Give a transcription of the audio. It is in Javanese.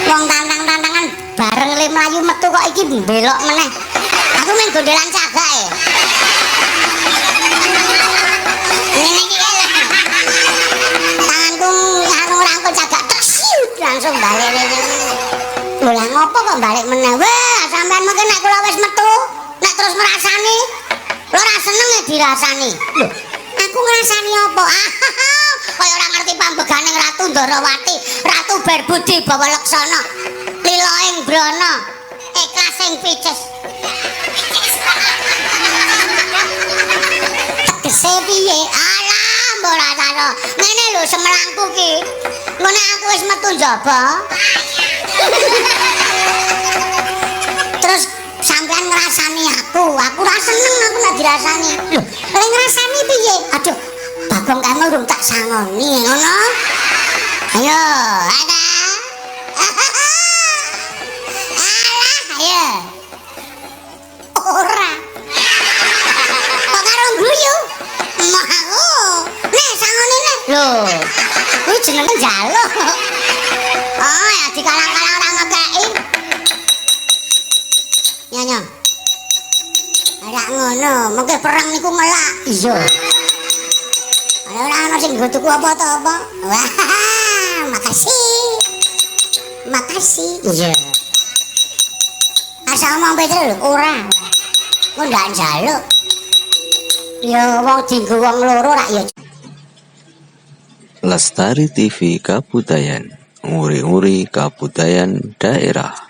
Wong tantang-tantangan bareng le mlayu metu kok iki belok meneh. Aku men gondelan cagake. Ngene iki tanganku anu rangkul cagak langsung balik. Lho lah ngopo kok balik meneh? Wah, sampean mengke nek kula wis metu, nek terus ngrasani, lho ora seneng ya dirasani. Lho, aku ngrasani apa? Kaya ora ngerti pambeganing Ratu Ndarawati, Ratu Berbudi Bawa Laksana, Liloing Brana, Iklasing Pices. Tegese piye? Alah, mbok ora karo. Ngene lho semelangku ki. Ngene aku wis metu njaba. Terus sampean ngrasani aku ora seneng aku nek dirasani. Lho, lek ngrasani piye? Aduh, Bagong kamu urung tak sangoni ngono. Ayo, ada. Alah, ayo. Ora. Kok karo guyu? Mau. Nek sangoni nek. Lho, kuwi jenenge njaluk. Oh, ya dikalang-kalang ora ngekeki. Nyonya. Ora ngono, mengke perang niku ngelak. Iya. Ora ana sing nggo tuku apa to apa? Wah, makasih. Makasih. Iya. Asal omong betul ora. Kok ndak njaluk. Ya wong dienggo wong loro rak ya. Lestari TV Kabudayan, nguri-nguri kabudayan daerah.